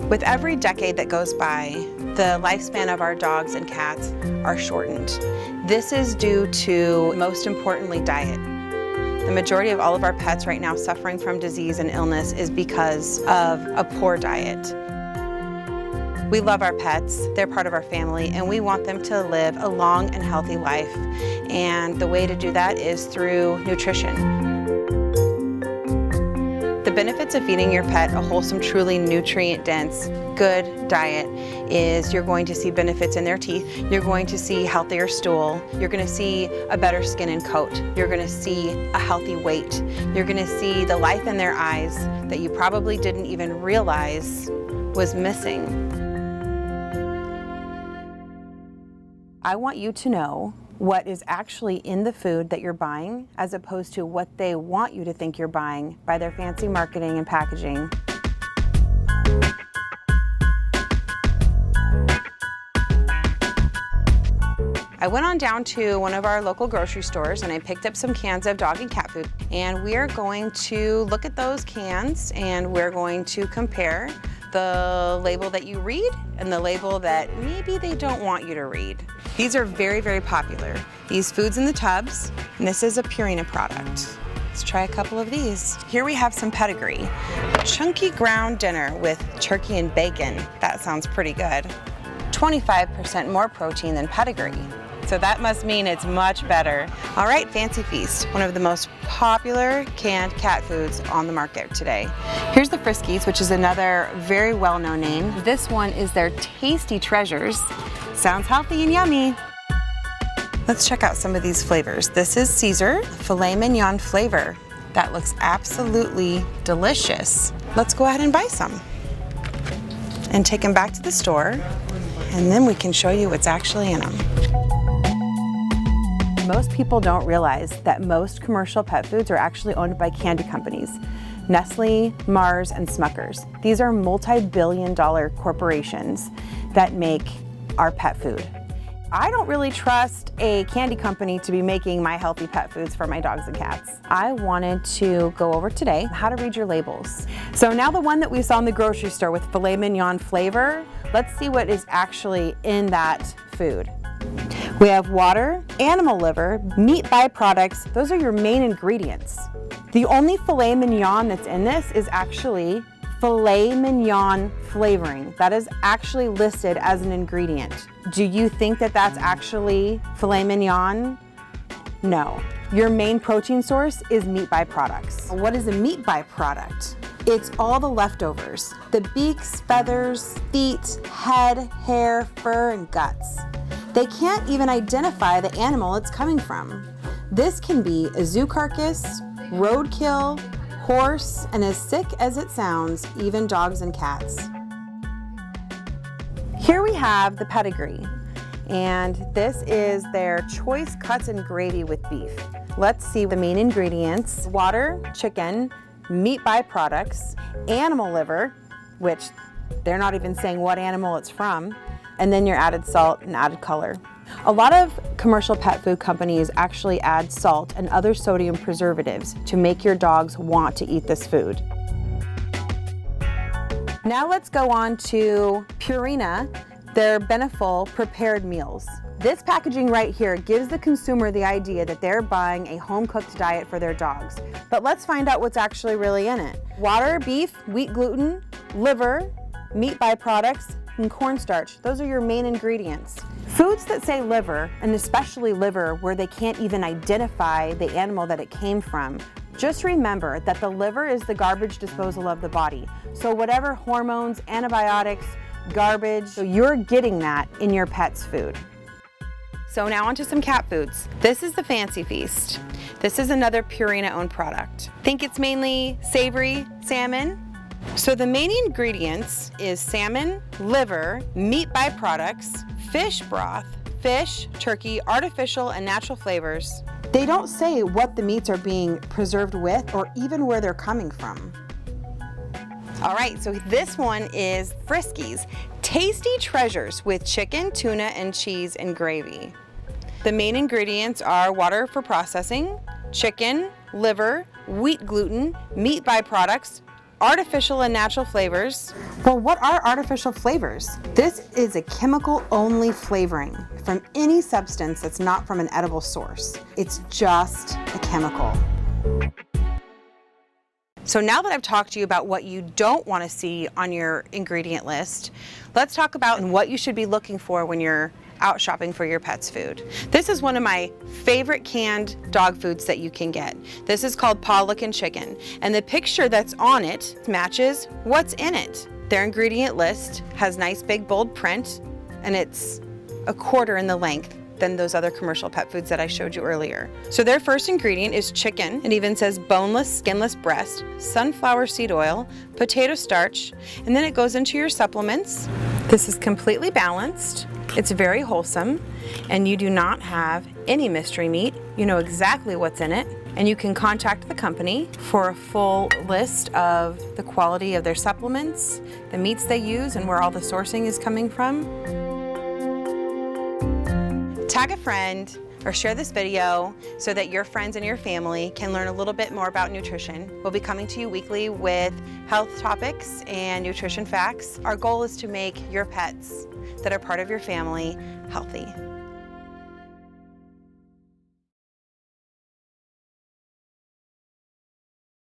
With every decade that goes by, the lifespan of our dogs and cats are shortened. This is due to, most importantly, diet. The majority of all of our pets right now suffering from disease and illness is because of a poor diet. We love our pets, they're part of our family, and we want them to live a long and healthy life. And the way to do that is through nutrition. The benefits of feeding your pet a wholesome, truly nutrient-dense, good diet is you're going to see benefits in their teeth, you're going to see healthier stool, you're going to see a better skin and coat, you're going to see a healthy weight, you're going to see the life in their eyes that you probably didn't even realize was missing. I want you to know what is actually in the food that you're buying, as opposed to what they want you to think you're buying by their fancy marketing and packaging. I went on down to one of our local grocery stores and I picked up some cans of dog and cat food, and we are going to look at those cans and we're going to compare the label that you read and the label that maybe they don't want you to read. These are very, very popular. These foods in the tubs, and this is a Purina product. Let's try a couple of these. Here we have some Pedigree. Chunky ground dinner with turkey and bacon. That sounds pretty good. 25% more protein than Pedigree. So that must mean it's much better. All right, Fancy Feast, one of the most popular canned cat foods on the market today. Here's the Friskies, which is another very well-known name. This one is their Tasty Treasures. Sounds healthy and yummy. Let's check out some of these flavors. This is Caesar filet mignon flavor. That looks absolutely delicious. Let's go ahead and buy some and take them back to the store, and then we can show you what's actually in them. Most people don't realize that most commercial pet foods are actually owned by candy companies. Nestle, Mars, and Smuckers. These are multi-billion-dollar corporations that make our pet food. I don't really trust a candy company to be making my healthy pet foods for my dogs and cats. I wanted to go over today how to read your labels. So now the one that we saw in the grocery store with filet mignon flavor, let's see what is actually in that food. We have water, animal liver, meat byproducts. Those are your main ingredients. The only filet mignon that's in this is actually filet mignon flavoring. That is actually listed as an ingredient. Do you think that that's actually filet mignon? No. Your main protein source is meat byproducts. What is a meat byproduct? It's all the leftovers. The beaks, feathers, feet, head, hair, fur, and guts. They can't even identify the animal it's coming from. This can be a zoo carcass, roadkill, horse, and as sick as it sounds, even dogs and cats. Here we have the Pedigree, and this is their choice cuts and gravy with beef. Let's see the main ingredients: water, chicken, meat byproducts, animal liver, which they're not even saying what animal it's from, and then your added salt and added color. A lot of commercial pet food companies actually add salt and other sodium preservatives to make your dogs want to eat this food. Now let's go on to Purina, their Beneful prepared meals. This packaging right here gives the consumer the idea that they're buying a home-cooked diet for their dogs. But let's find out what's actually really in it. Water, beef, wheat gluten, liver, meat byproducts, and cornstarch. Those are your main ingredients. Foods that say liver, and especially liver where they can't even identify the animal that it came from, just remember that the liver is the garbage disposal of the body. So whatever hormones, antibiotics, garbage, so you're getting that in your pet's food. So now onto some cat foods. This is the Fancy Feast. This is another Purina-owned product. Think it's mainly savory salmon. So the main ingredients is salmon, liver, meat byproducts, fish broth, fish, turkey, artificial and natural flavors. They don't say what the meats are being preserved with or even where they're coming from. All right, so this one is Friskies, Tasty Treasures with chicken, tuna, and cheese and gravy. The main ingredients are water for processing, chicken, liver, wheat gluten, meat byproducts, artificial and natural flavors. Well, what are artificial flavors? This is a chemical-only flavoring from any substance that's not from an edible source. It's just a chemical. So now that I've talked to you about what you don't want to see on your ingredient list, let's talk about what you should be looking for when you're out shopping for your pet's food. This is one of my favorite canned dog foods that you can get. This is called Paw Lickin' Chicken, and the picture that's on it matches what's in it. Their ingredient list has nice big bold print, and it's a quarter in the length than those other commercial pet foods that I showed you earlier. So their first ingredient is chicken. It even says boneless, skinless breast, sunflower seed oil, potato starch, and then it goes into your supplements. This is completely balanced. It's very wholesome, and you do not have any mystery meat. You know exactly what's in it, and you can contact the company for a full list of the quality of their supplements, the meats they use, and where all the sourcing is coming from. Tag a friend or share this video so that your friends and your family can learn a little bit more about nutrition. We'll be coming to you weekly with health topics and nutrition facts. Our goal is to make your pets that are part of your family healthy.